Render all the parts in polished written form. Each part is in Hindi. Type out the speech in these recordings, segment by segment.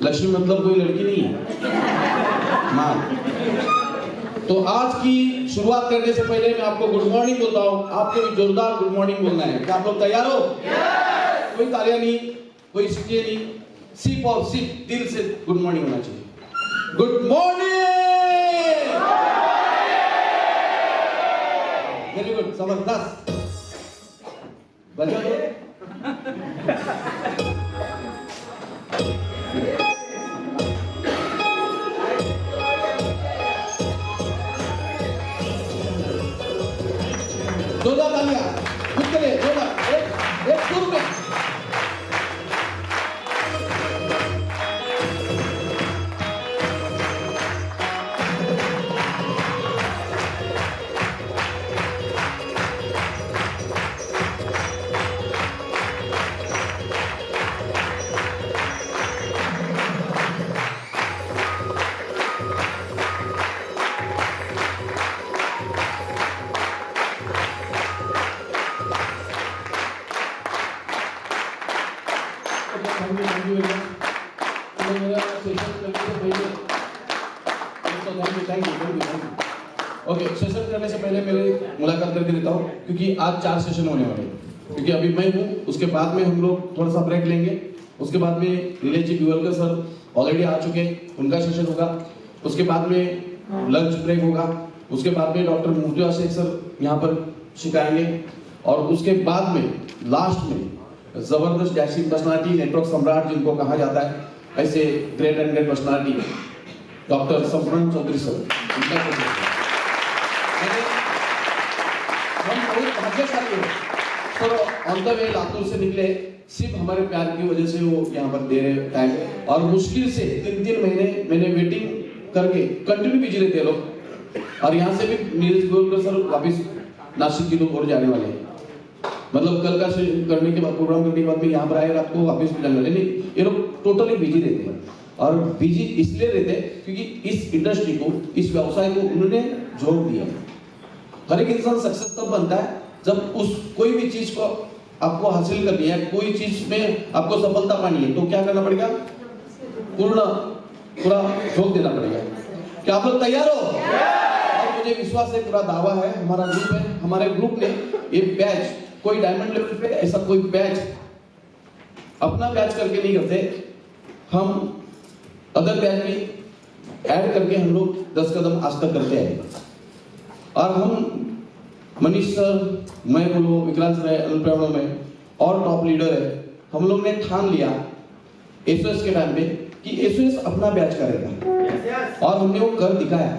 लक्ष्मी मतलब कोई लड़की नहीं है, माँ। तो आज की शुरुआत करने से पहले मैं आपको गुड मॉर्निंग बोलता हूँ। आपको भी जोरदार गुड मॉर्निंग बोलना है। क्या आप लोग तैयार हो? कोई तालियां नहीं, कोई सीटियां नहीं, सिर्फ और सिर्फ दिल से गुड मॉर्निंग होना चाहिए। Good morning. वेरी गुड, जबरदस्त। बजा दो। जोरदार तालियां खुद के लिए, जोरदार। एक सुर में। ओके, सेशन करने से पहले मेरे मुलाकात करके देता हूँ, क्योंकि आज 4 सेशन होने वाले हैं। क्योंकि अभी मैं हूँ, उसके बाद में हम लोग थोड़ा सा ब्रेक लेंगे। उसके बाद में नीलेश जी बिवलकर सर ऑलरेडी आ चुके हैं, उनका सेशन होगा। उसके बाद में लंच ब्रेक होगा। उसके बाद में डॉक्टर मुर्तजा शेख सर यहाँ पर सिखाएंगे। और उसके बाद में लास्ट में जबरदस्त डैशिंग पर्सनालिटी, नेटवर्क सम्राट जिनको कहा जाता है, ऐसे great and great personality doctor संपूर्ण चौधरी सर। हम बहुत भाग्यशाली हैं sir, on the way Latur से निकले, सिर्फ हमारे प्यार की वजह से वो यहाँ पर दे रहे टाइम। और मुश्किल से 3 महीने मैंने वेटिंग करके कंटिन्यू बिजी रहते लोग। और यहाँ से भी नीरज गोलकर सर वापिस नासिक की लोग और जाने वाले हैं। मतलब कल का करने के बाद, प्रोग्राम करने के बाद में यहाँ पर आए, रात को वापस भी जाने वाले। नहीं, ये लोग टोटली बिजी रहते हैं। और बिजी इसलिए रहते हैं क्योंकि इस इंडस्ट्री को, इस व्यवसाय को उन्होंने झोंक दिया। हर एक इंसान सक्सेस तब बनता है जब उस कोई भी चीज को आपको हासिल करनी है, कोई चीज में आपको सफलता पानी है, तो क्या करना पड़ेगा? पूरा झोंक देना पड़ेगा। क्या आप लोग तैयार हो? और मुझे विश्वास है, पूरा दावा है, हमारा ग्रुप है, हमारे ग्रुप ने ये बैच, कोई डायमंड लेवल पे ऐसा कोई बैच अपना बैच करके नहीं करते, हम अदर बैच भी ऐड करके हम लोग 10 कदम आज तक करते हैं। और हम मनीष सर, मैं बोलो, विक्रांत सर, अनुप्रेरणा में और टॉप लीडर है, हम लोग ने ठान लिया एसओएस के टाइम पे कि एसओएस अपना बैच करेगा। और हमने वो कर दिखाया।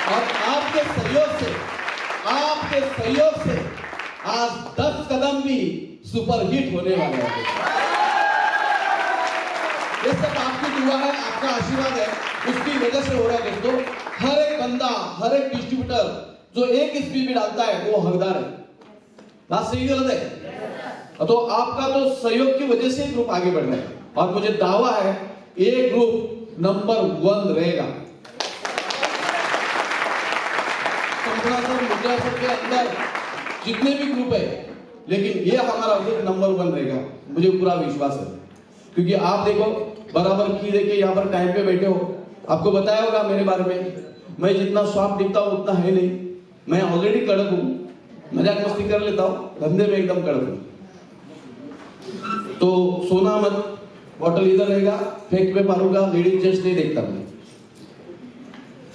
और आपके सहयोग से आज 10 कदम भी सुपर हिट होने वाले हैं। ये सब आपकी दुआ है, आपका आशीर्वाद है, उसकी वजह से हो रहा है दोस्तों। हर एक बंदा, हर एक डिस्ट्रीब्यूटर जो एक स्पीड भी डालता है वो हकदार है। बात सही गलत है? तो आपका तो सहयोग की वजह से ग्रुप आगे बढ़ रहा है। और मुझे दावा है ये ग्रुप नंबर 1 रहेगा। के अंदर जितने भी ग्रुप है, लेकिन ये हमारा ग्रुप नंबर 1 रहेगा, मुझे पूरा विश्वास है। क्योंकि आप देखो, बराबर की देके यहाँ पर टाइम पे बैठे हो। आपको बताया होगा मेरे बारे में, मैं जितना स्वाप दिखता हूँ उतना है नहीं। मैं ऑलरेडी कड़क हूँ, मजाक मस्ती कर लेता हूँ, धंधे में एकदम कड़क हूँ। तो सोना मत, बॉटल इधर रहेगा, फेंक पे मारूंगा, लेडीज जेंट्स नहीं देखता मैं।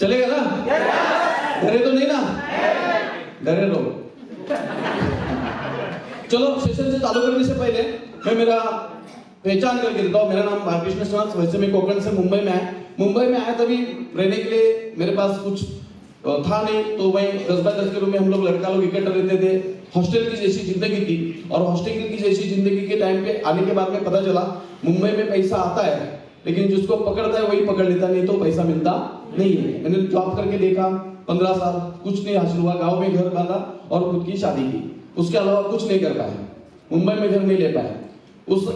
चलेगा ना? डरे तो नहीं ना? डरे रहो। चलो, सेशन से चालू करने से पहले मैं मेरा पहचान करके देता हूँ। मेरा नाम बालकृष्ण श्रीवास, वैसे मैं कोकण से मुंबई में आया। मुंबई में आया तभी रहने के लिए मेरे पास कुछ था नहीं, तो मैं 10 बाय 10 के रूम में हम लोग लड़का लोग इकट्ठे रहते थे। हॉस्टल की जैसी जिंदगी थी। और हॉस्टल की जैसी जिंदगी के टाइम पे आने के बाद में पता चला मुंबई में पैसा आता है, लेकिन जिसको पकड़ता है वही पकड़ लेता, नहीं तो पैसा मिलता नहीं है। मैंने जॉब करके देखा, 15 साल कुछ नहीं हासिल हुआ। गाँव में घर बांधा और खुद की शादी की, उसके अलावा कुछ नहीं कर पाया। मुंबई में घर नहीं ले पाया। उस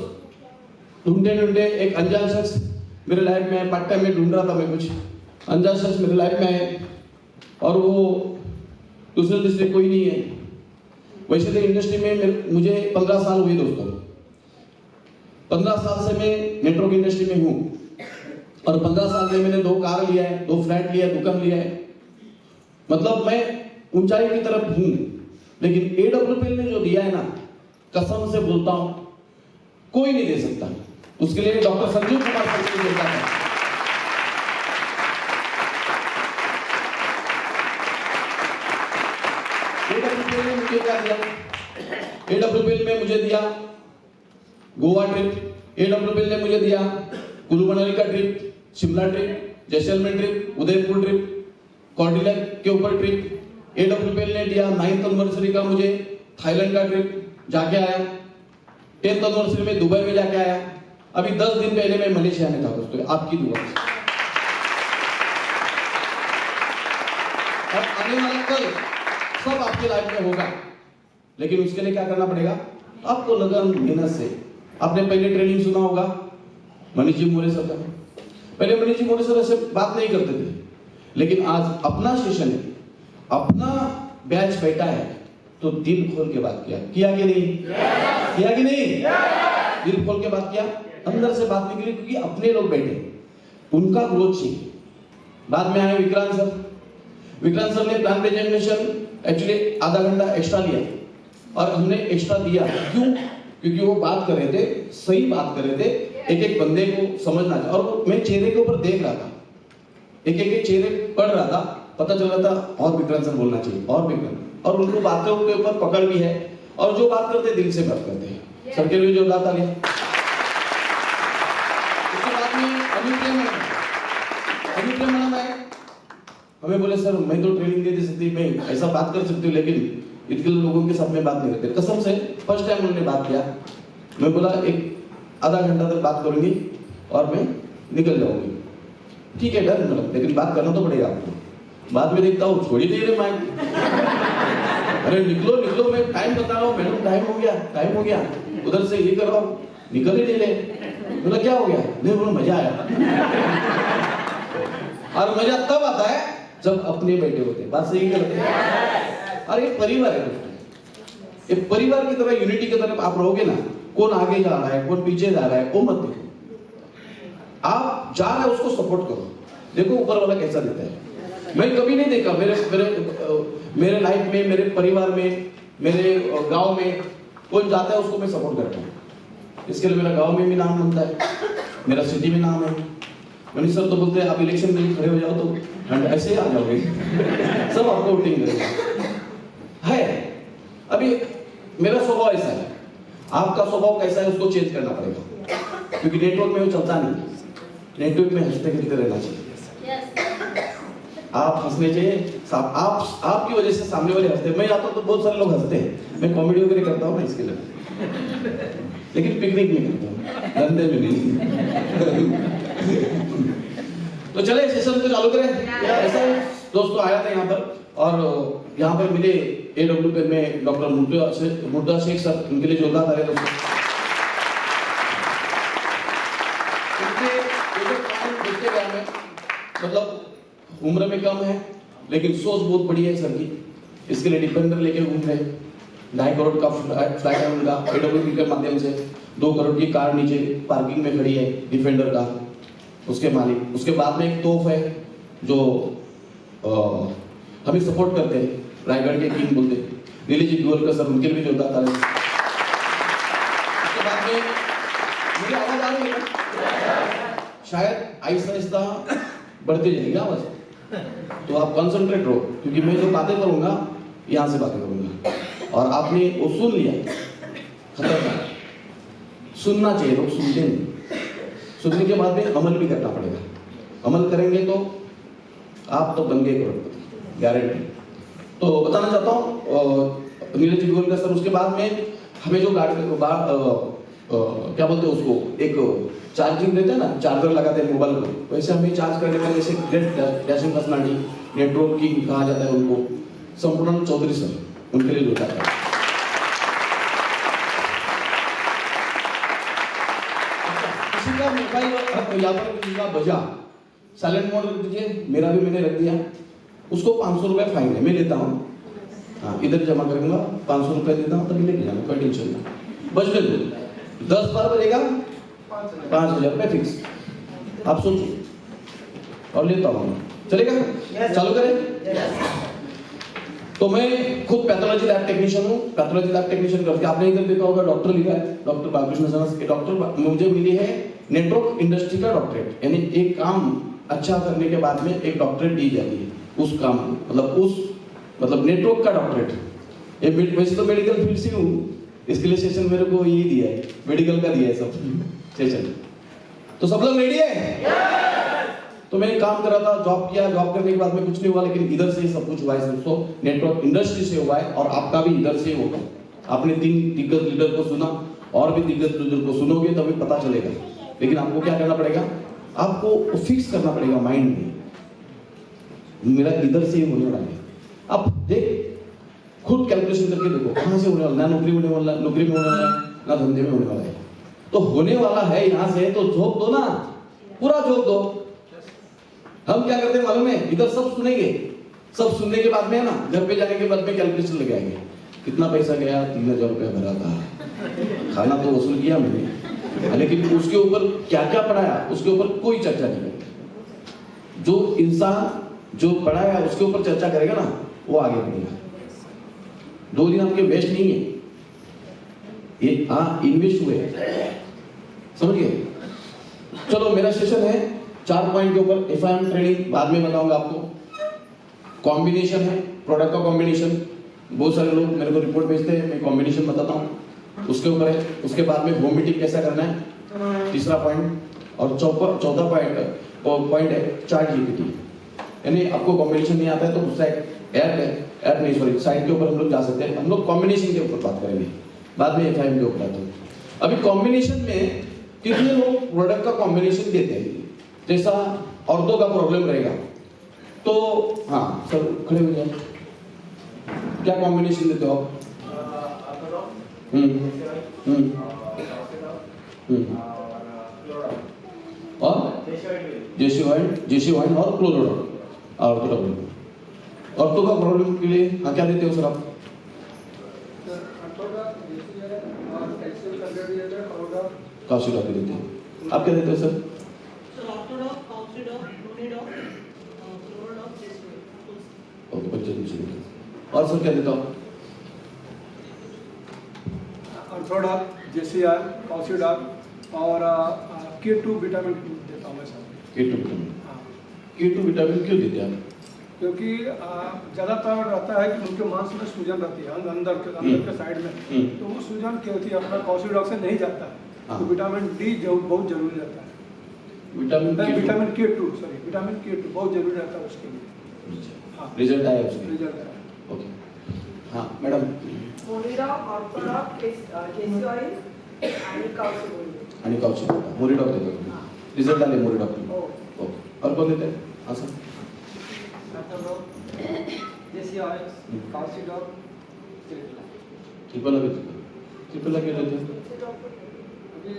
ढूंढते ढूंढते एक अनजान शख्स मेरे लाइफ में, पार्ट टाइम में ढूंढ रहा था मैं, कुछ अनजान शख्स मेरे लाइफ में आए। और वो दूसरे तीसरे कोई नहीं है। वैसे तो इंडस्ट्री में मुझे 15 साल हुए दोस्तों। 15 साल से मैं नेटवर्क इंडस्ट्री में हूँ और 15 साल में मैंने 2 कार लिया है, 2 फ्लैट लिया है, दुकान लिया है। मतलब मैं ऊंचाई की तरफ हूँ, लेकिन AWPL ने जो दिया है ना, कसम से बोलता हूँ कोई नहीं दे सकता। उसके लिए डॉक्टर संजीव कुमार सर को देता है। AWPL ने मुझे क्या दिया? AWPL में मुझे दिया गोवा ट्रिप, AWPL ने मुझे दिया कुल्लू मनाली का trip, Shimla trip, Jaisalmer trip, Udaipur trip, Cordelia के ऊपर ट्रिप। AWPL ने दिया 9th एनिवर्सरी का मुझे थाईलैंड का ट्रिप, जाके आया। 10th एनिवर्सरी में दुबई में जाके आया। अभी 10 दिन पहले मैं मलेशिया में था दोस्तों, आपकी दुआ से। और आने वाला कल सब आपके लाइफ में होगा, लेकिन उसके लिए क्या करना पड़ेगा? आपको लगन मेहनत से। आपने पहले ट्रेनिंग सुना होगा मनीष जी मोरे सर का। पहले मनीष जी मोरे सर ऐसे बात नहीं करते थे, लेकिन आज अपना सेशन है, अपना बैच बैठा है, तो दिल खोल के बात किया कि नहीं? किया कि नहीं? दिल खोल के बात किया, अंदर से बात निकली, क्योंकि अपने लोग बैठे, उनका ग्रोथ चाहिए। बाद में आए विक्रांत सर। विक्रांत सर ने प्लान प्रेजेंटेशन एक्चुअली आधा घंटा एक्स्ट्रा लिया और हमने एक्स्ट्रा दिया। क्यों? क्योंकि वो बात कर रहे थे, सही बात कर रहे थे, एक एक बंदे को समझना था। और मैं चेहरे के ऊपर देख रहा था, एक एक चेहरे पढ़ रहा था, पता चल रहा था और विक्रांत सर बोलना चाहिए, और विक्रांत, और उनको बातों के ऊपर पकड़ भी है, और जो बात करते दिल से बात करते हैं। सर के लिए जो बात आ गया। उसके बाद में अभी मैडम आए, हमें बोले सर मैं तो ट्रेनिंग दे सकती, मैं ऐसा बात कर सकती हूँ, लेकिन इतने लोगों के साथ में बात नहीं करते। कसम से फर्स्ट टाइम उन्होंने बात किया। मैं बोला एक आधा घंटा तक बात करूंगी और मैं निकल जाऊंगी। ठीक है डन मैडम, लेकिन बात करना तो पड़ेगा आपको। बाद में देखता हूँ छोड़ ही नहीं रहे माइक। अरे निकलो निकलो, मैं टाइम बता रहा हूँ मैडम, टाइम हो गया, उधर से ये कर रहा हूँ, निकल ही नहीं रहे। बोला क्या हो गया? नहीं बोला मजा आया। और मजा तब आता है जब अपने बैठे होते हैं, बात सही करते हैं। और एक परिवार है दोस्तों, एक परिवार की तरह यूनिटी की तरफ आप रहोगे ना, कौन आगे जा रहा है कौन पीछे जा रहा है वो मत देखो, आप जा रहे हो उसको सपोर्ट करो। देखो ऊपर वाला कैसा देता है। मैं कभी नहीं देखा मेरे लाइफ में, मेरे परिवार में, मेरे गांव में कौन जाता है उसको मैं सपोर्ट करता हूँ। इसके लिए मेरा गांव में भी नाम बनता है, मेरा सिटी में नाम है। मनीष सर तो बोलते हैं आप इलेक्शन में खड़े हो जाओ तो ऐसे आ जाओगे, सब आपको वोटिंग करेंगे। है अभी मेरा स्वभाव ऐसा है, आपका स्वभाव कैसा है उसको चेंज करना पड़ेगा, क्योंकि नेटवर्क में वो चलता नहीं। नेटवर्क में हंसते खेलते रहना चाहिए। आप हंसने चाहिए, आपकी वजह से सामने वाले हंसते। मैं आता हूँ तो बहुत सारे लोग हंसते हैं, मैं कॉमेडी वगैरह करता हूँ ना इसके लिए, लेकिन पिकनिक में करता हूँ, धंधे में नहीं। तो चले सेशन को चालू करें। ऐसा दोस्तों आया था यहाँ पर, और यहाँ पर मिले AWPL में डॉक्टर मुर्तजा शेख सर, उनके लिए जोरदार तालियां दोस्तों। मतलब उम्र में कम है लेकिन सोच बहुत बड़ी है सर की। इसके लिए डिफेंडर लेके घूम रहे, 2.5 करोड़ का फ्लैट है उनका AWPL के माध्यम से। 2 करोड़ की कार नीचे पार्किंग में खड़ी है डिफेंडर का, उसके मालिक। उसके बाद में एक तोफ है जो हमें सपोर्ट करते हैं, रायगढ़ के किंग बोलते नीली जी गोलकर सर, उनके लिए भी जोरदार तालियां। उसके बाद में मेरी आवाज आ रही है, शायद आहिस्ता आहिस्ता बढ़ती जाएगी आवाज, तो आप कंसंट्रेट रहो, क्योंकि मैं जो बातें करूंगा यहाँ से बातें करूंगा, और आपने वो सुन लिया, खतरनाक। सुनना चाहिए, लोग सुनते नहीं। सुनने के बाद में अमल भी करना पड़ेगा। अमल करेंगे तो आप तो बन गए करोड़पति, गारंटी। तो बताना चाहता हूँ नीरज गोलकर सर। उसके बाद में हमें जो गाड़ी क्या बोलते हैं उसको, एक चार्जिंग देते हैं ना, चार्जर लगाते हैं मोबाइल को, वैसे हमें चार्ज करने वाले जैसे ग्रेट डैशिंग पर्सनालिटी, नेटवर्क की कहा जाता है उनको, संपूर्ण चौधरी सर, उनके लिए जोता है। किसी का मोबाइल यहाँ पर किसी का बजा, साइलेंट मोड रख दीजिए, मेरा भी मैंने रख दिया, उसको 500 रुपए फाइन है, मैं लेता हूँ। हाँ इधर जमा करूंगा, 500 रुपए देता हूँ, तभी लेके जाना, कोई टेंशन नहीं। बजने दो, 10 बार बजेगा 5,000 रुपये फिक्स, आप सोचिए, और लेता हूँ, चलेगा? चालू करें? तो मैं खुद पैथोलॉजी लैब टेक्नीशियन हूँ, पैथोलॉजी लैब टेक्नीशियन करके आपने इधर देखा होगा डॉक्टर लिखा है, डॉक्टर बालकृष्ण सराफ के डॉक्टर, मुझे मिली है नेटवर्क इंडस्ट्री का डॉक्टरेट, यानी एक काम अच्छा करने के बाद में एक डॉक्टरेट दी जाती है उस काम, मतलब नेटवर्क का डॉक्टरेट। ये वैसे तो मेडिकल फील्ड से हूँ, इसके लिए सेशन मेरे को यही दिया है, मेडिकल का दिया है सब सेशन। तो सब लोग रेडी है? तो मैं काम कर रहा था, जॉब किया, जॉब करने के बाद में कुछ नहीं हुआ, लेकिन इधर से सब कुछ हुआ है दोस्तों, नेटवर्क इंडस्ट्री से हुआ है, और आपका भी इधर से होगा। आपने 3 दिग्गज लीडर को सुना, और भी दिग्गज लीडर को सुनोगे तभी पता चलेगा, लेकिन आपको क्या करना पड़ेगा, आपको फिक्स करना पड़ेगा माइंड में, मेरा इधर से ही होने वाला है। अब देख, खुद कैलकुलेशन करके देखो, कहाँ से होने वाला, ना नौकरी होने वाला, नौकरी में होने वाला है, ना धंधे में होने वाला है, तो होने वाला है यहाँ से, तो झोंक दो ना, पूरा झोंक दो। हम क्या करते हैं मालूम है, इधर सब सुनेंगे, सब सुनने के बाद में है ना, घर पे जाने के बाद में कैलकुलेशन लगे आएंगे, कितना पैसा गया, 3,000 रुपया भरा था, खाना तो वसूल किया मैंने, लेकिन उसके ऊपर क्या क्या पढ़ाया उसके ऊपर कोई चर्चा नहीं करेगा। जो इंसान जो पढ़ाया उसके ऊपर चर्चा करेगा ना, वो आगे बढ़ेगा। 2 दिन आपके वेस्ट नहीं है, ये इन्वेस्ट हुए, समझ गए? चलो, मेरा सेशन है 4 पॉइंट के ऊपर, एफआईएम ट्रेडिंग बाद में बताऊंगा आपको, कॉम्बिनेशन है, प्रोडक्ट का कॉम्बिनेशन, बहुत सारे लोग मेरे को रिपोर्ट भेजते हैं, मैं कॉम्बिनेशन बताता हूँ, उसके ऊपर है। उसके बाद में होम मीटिंग कैसा करना है, तीसरा पॉइंट, और चौथा पॉइंट है चार्ट जीपीटी, यानी आपको कॉम्बिनेशन नहीं आता है तो दूसरा ऐप नहीं, सॉरी, साइट के ऊपर हम लोग जा सकते हैं, हम लोग कॉम्बिनेशन के ऊपर बात करेंगे, बाद में एफआईएम के ऊपर आते हैं। अभी कॉम्बिनेशन में कितने लोग प्रोडक्ट का कॉम्बिनेशन देते हैं, जैसा औरतों का प्रॉब्लम रहेगा तो, हाँ सर खड़े हो जाए, क्या कॉम्बिनेशन देते हो आप? और जेसी वाइन और क्लोरोडॉन, औरतों का प्रॉब्लम के लिए हाँ क्या देते हो सर आप? काउसिडॉक देते हैं, आप क्या देते हो सर? और सर क्या देता हूँ? ऑर्थोडॉक, जेसीआर, काउसिडॉक और K2 विटामिन देता हूँ मैं sir. K2 vitamin, K2 vitamin क्यों देते हैं आप? क्योंकि ज़्यादातर रहता है कि उनके मांस में सूजन रहती है अंदर के साइड में, तो वो सूजन क्या होती है अपना काउसिडॉक से नहीं जाता है, तो विटामिन डी बहुत जरूरी रहता है। Vitamin K2 sorry, vitamin K2 बहुत जरूरी रहता है उसके लिए। हाँ, रिजल्ट आया उसके? रिजल्ट आया। ओके, हाँ मैडम। मोरिडॉक, ऑर्थोडॉक, जेसी ऑइल आणि काउसिडॉक, मोरिडॉक देतो तुम्ही, रिजल्ट आले मोरिडॉक तुम्ही? ओके, और कौन देते हैं? हाँ सर, जेसी ऑइल, काउसिडॉक, ट्रिपल क्यों देते हैं? अभी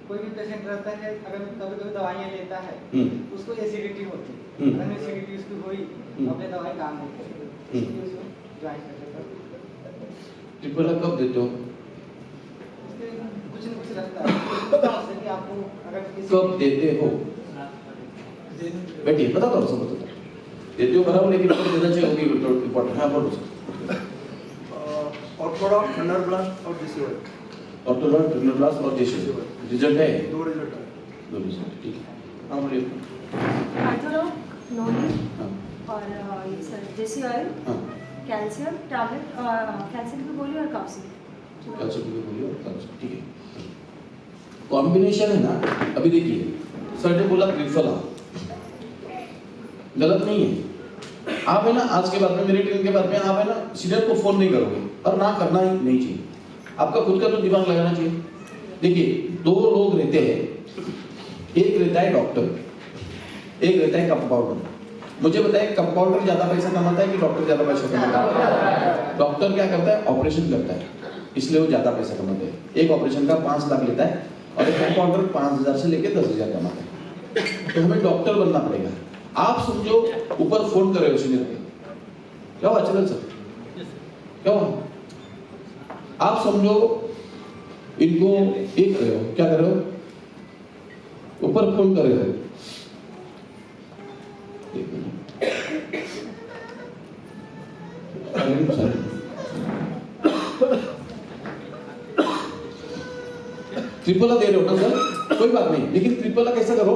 कोई भी पेशेंट रहता है, अगर कभी दवाइयाँ लेता है उसको एसिडिटी होती है, अगर एसिडिटी उसकी हुई अपने दवाई काम नहीं करेगी, इसलिए उसको ज्वाइन कर देता है। ट्रिपल कब देते हो? कुछ न कुछ रहता है कि आपको अगर कब देते हो? बेटी बता दो, सब बता दो, देते हो बराबर, लेकिन कब देना चाहिए होगी इम्पोर्टेंट। हाँ बोलो। ऑर्थोडॉक, थंडर ब्लास्ट और जेसी ऑइल। ऑर्थोडॉक, थंडर ब्लास्ट और जेसी ऑइल, रिजल्ट है? 2 रिजल्ट है। 2 रिजल्ट, ठीक है। हाँ बोलिए। ऑर्थोडॉक, नोनी और ये सर जेसी ऑइल, कैल्शियम टैबलेट, कैल्शियम की गोली और कैप्सूल। कैल्शियम की गोली और कैप्सूल, ठीक है। कॉम्बिनेशन है ना, अभी देखिए सर ने बोला त्रिफला, गलत नहीं है। आप है ना आज के बाद में, मेरे ट्रेनिंग के बाद में आप है ना सीनियर को फोन नहीं करोगे, और ना करना ही नहीं चाहिए, आपका खुद का तो दिमाग लगाना चाहिए। देखिए 2 लोग रहते हैं, एक रहता है डॉक्टर, एक रहता है कंपाउंडर। मुझे बताइए कंपाउंडर ज्यादा पैसा कमाता है कि डॉक्टर ज्यादा पैसा कमाता है? डॉक्टर क्या करता है, ऑपरेशन करता है, इसलिए वो ज्यादा पैसा कमाते हैं। एक ऑपरेशन का 5 लाख लेता है, और एक कंपाउंडर 5,000 से लेकर 10,000 कमाता है। तो हमें डॉक्टर बनना पड़ेगा। आप समझो ऊपर फोन कर रहे हो सीनियर पे, क्या हुआ चलन सर, क्या हुआ? आप समझो इनको एक कर रहे हो, क्या कर रहे हो? ऊपर फोन करेगा। ट्रिपला दे रहे हो ना सर, कोई बात नहीं, लेकिन ट्रिपला कैसा करो,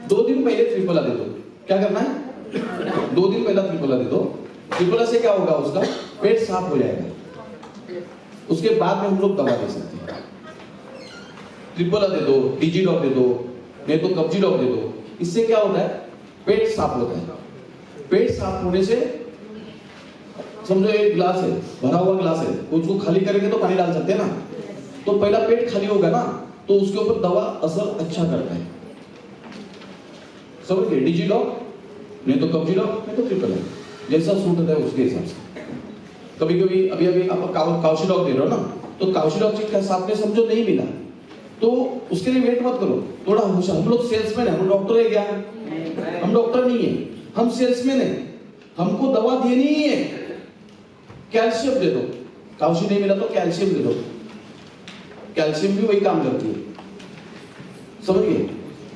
2 दिन पहले ट्रिपला दे दो। क्या करना है, 2 दिन पहले ट्रिपला दे दो। ट्रिपला से क्या होगा, उसका पेट साफ हो जाएगा, उसके बाद में हम लोग दवा दे सकते हैं। ट्रिपला दे दो, डीजी डॉक दे दो, नहीं तो कब्जी डॉक दे दो। इससे क्या होता है, पेट साफ होता है। पेट साफ होने से, समझो एक गिलास है, भरा हुआ गिलास है, उसको खाली करेंगे तो पानी डाल सकते हैं ना, तो पहला पेट खाली होगा ना, तो उसके ऊपर दवा असर अच्छा करता है। समझ गए, डीजी डॉक नहीं तो कब्जी डॉक नहीं तो ट्रिपल है, जैसा सूट होता है उसके हिसाब से। कभी कभी अभी आप काउशी डॉक दे रहे हो ना, तो काउशी डॉक के साथ में समझो नहीं मिला, तो उसके लिए वेट मत करो, थोड़ा होशियार। हम लोग सेल्समैन है, हम डॉक्टर है क्या, हम डॉक्टर नहीं है, हम सेल्समैन है, हमको दवा देनी ही है। कैल्शियम दे दो, काउशी नहीं मिला तो कैल्शियम दे दो, कैल्शियम भी वही काम करती है, समझिए।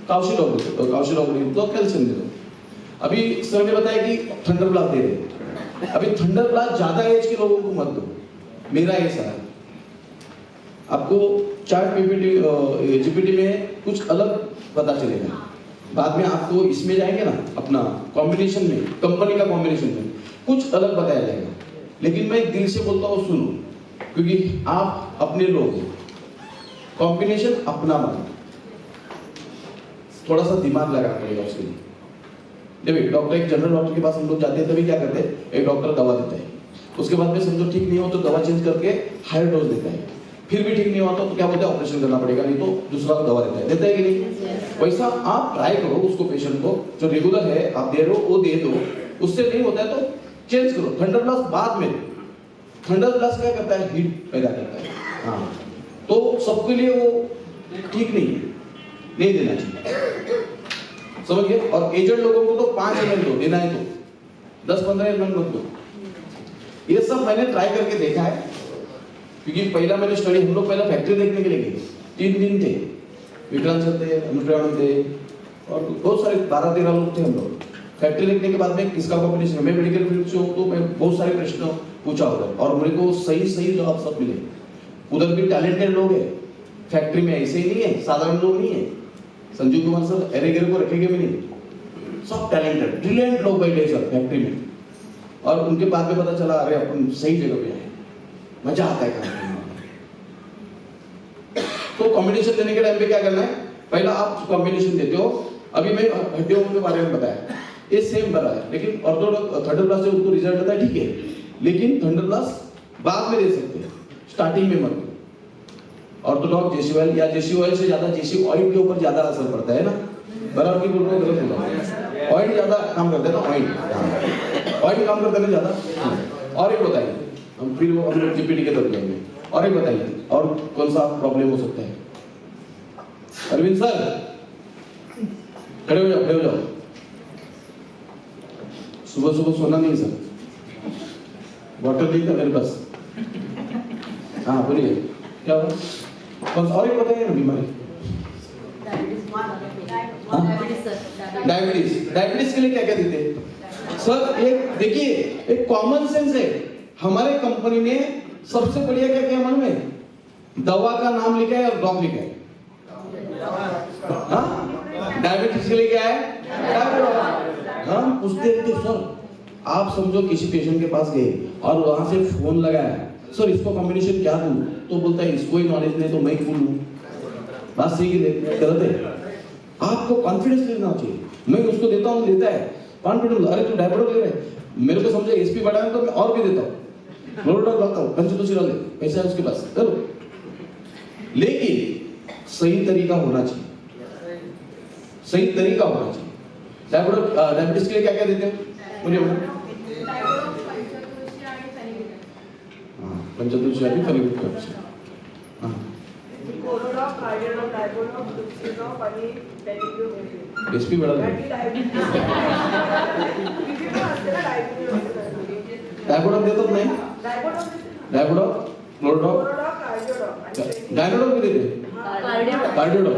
काउशी डॉक दे दो, काउशी डॉक नहीं तो कैल्शियम दे दो। अभी सर ने बताया कि थंडर ब्लास्ट दे रहे, अभी थंडर ब्लास्ट ज्यादा एज के लोगों को मत दो, मेरा ऐसा है। आपको चार्ट पीपीटी जीपीटी में कुछ अलग पता चलेगा, बाद में आपको इसमें जाएंगे ना, अपना कॉम्बिनेशन में, कंपनी का कॉम्बिनेशन में कुछ अलग बताया जाएगा। लेकिन मैं दिल से बोलता हूँ सुनो, क्योंकि आप अपने लोग हो, कॉम्बिनेशन अपना मत, थोड़ा सा दिमाग लगाना पड़ेगा उसके लिए। देखिए डॉक्टर, एक जनरल डॉक्टर के पास हम लोग जाते हैं, तभी क्या करते हैं, एक डॉक्टर दवा देता है, उसके बाद में समझो ठीक नहीं हो तो दवा चेंज करके हायर डोज देता है, फिर भी ठीक नहीं होता तो क्या बोलते हैं, ऑपरेशन करना पड़ेगा, नहीं तो दूसरा दवा देता है कि नहीं। वैसा आप ट्राई करो, उसको पेशेंट को जो रेगुलर है आप दे रहे हो वो दे दो, उससे नहीं होता है तो चेंज करो। थंडर ब्लास्ट बाद में, थंडर ब्लास्ट क्या करता है, हीट पैदा करता है, हाँ, तो सबके लिए वो ठीक नहीं है, नहीं देना चाहिए, समझिए। और एजेड लोगों को तो 5 ml दो, देना है तो 10-15 ml मत दो। ये सब मैंने ट्राई करके देखा है, क्योंकि पहला मैंने स्टडी, हम लोग पहला फैक्ट्री देखने के लिए गए, 3 दिन थे, विक्रांत सर थे, अनुप्रियानंद थे, और बहुत सारे 12-13 लोग थे हम लोग। फैक्ट्री देखने के बाद में किसका कॉम्पिटिशन, मैं मेडिकल फील्ड से हूँ तो मैं बहुत सारे प्रश्न पूछा उधर, और मेरे को सही जवाब सब मिले। उधर भी टैलेंटेड लोग हैं, फैक्ट्री में ऐसे ही नहीं है, साधारण लोग नहीं है। संजीव कुमार सर एरेगेर को रखेंगे भी नहीं, सब टैलेंटेड ब्रिलियंट लोग बैठे सर फैक्ट्री में, और उनके बाद में पता चला अरे अपन सही जगह पे आए, मजा आता है काम करने में। तो कॉम्बिनेशन देने के टाइम पे क्या करना है, पहला आप कॉम्बिनेशन देते हो। अभी मैं हड्डियों के बारे में बताया, ये सेम बना है, लेकिन थंडर ब्लास्ट से उनको रिजल्ट आता है, ठीक है, लेकिन थंडर ब्लास्ट बाद में दे सकते हैं, स्टार्टिंग में मत। ऑर्थोडॉक्स जेसी ऑयल या जेसी ऑयल से ज्यादा जेसी ऑयल के ऊपर ज्यादा असर पड़ता है ना, बराबर की बोल रहे हो, गलत बोल रहा हूं, ऑयल ज्यादा काम करता है ना, ऑयल काम करता है ज्यादा। और एक बताइए, हम फिर वो हम लोग जीपीटी के तरफ जाएंगे, और एक बताइए और कौन सा प्रॉब्लम हो सकता है। अरविंद सर खड़े हो जाओ, सुबह सोना नहीं सर, वाटर नहीं था मेरे पास। हाँ बोलिए क्या हुआ, कौन सा, और एक बताइए ना बीमारी। डायबिटीज के लिए क्या क्या देते हैं सर, एक देखिए, एक कॉमन सेंस है, हमारे कंपनी ने सबसे बढ़िया क्या किया मालूम है, दवा का नाम लिखा है और डॉग लिखा है। हाँ, डायबिटीज के लिए क्या है, हम पूछते थे सर, आप समझो किसी पेशेंट के पास गए और वहां से फोन लगाया, सर इसको कॉम्बिनेशन क्या दूं, तो बोलता है इसको ही नॉलेज नहीं तो मैं क्यों लूं। बात सही है गलत है, आपको कॉन्फिडेंस लेना चाहिए। मैं उसको देता हूँ, लेता है कॉन्फिडेंस, अरे तू डायबिटीज ले रहा है, मेरे को समझे एसपी बढ़ाना तो मैं और भी देता हूँ, लोडोडॉक लाता हूँ, पंचतुलसी डाल दे, पैसा है उसके पास, चलो। लेकिन सही तरीका होना चाहिए, सही तरीका होना चाहिए। डायबिटीज के लिए क्या क्या देते हैं मुझे पंचतुलसी आणि फेनिक्विक। हाँ कोरोडॉक, कार्डियोडॉक, डायबोडॉक, फ्लुक्सिडॉक आणि पेनिक्विक। एसपी बढ़ा दो, डायबोडॉक देतात नाही, डायबोडॉक, क्लोरोडॉक, डायनोडॉक भी देते, कार्डियोडॉक।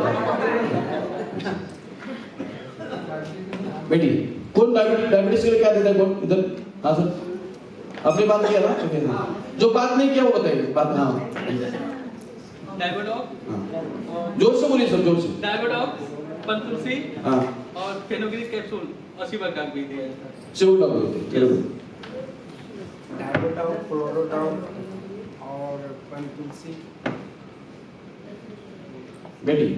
बेटी कौन डायबिटीज के लिए क्या देता है कौन इधर? हाँ सर, अपनी बात किया ना? ओके, हाँ। जो बात नहीं किया वो बताइए बात। हाँ डायबोडॉक, जोर से बोलिए सर, जोर से। डायबोडॉक, पंतुलसी हाँ और फेनोग्रीक कैप्सूल 80 प्रकार भी दिया है। शिव का बोलते वेरी गुड। डायबोटाउ, क्लोरोटाउ और पंतुलसी। बेटी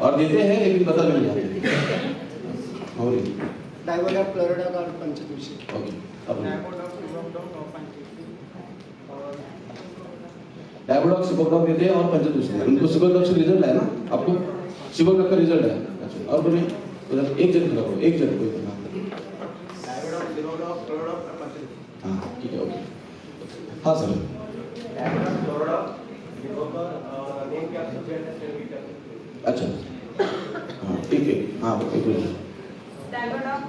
और देते हैं लेकिन बता नहीं जाते। और डायबोटाउ, क्लोरोटाउ और पंचतुलसी। ओके, अब डायबोटाउ, क्लोरोटाउ और पंचतुलसी और डायबोडॉक सिबोडॉक देते हैं और पंचतुलसी। उनको सिबोडॉक से रिजल्ट है ना आपको? सिबोडॉक का रिजल्ट है। अच्छा, और बोलिए उधर एक जन करो, एक जन कोई बना। डायबोटाउ, क्लोरोटाउ, क्लोरोटाउ और पंचतुलसी। हाँ ठीक है, ओके। हाँ सर, डायबोटाउ, क्लोरोटाउ, लिवोपर और नीम कैप्सूल जैसे सेल्फी कैप्सूल। अच्छा हाँ ठीक है। हाँ बताइए। Diamond of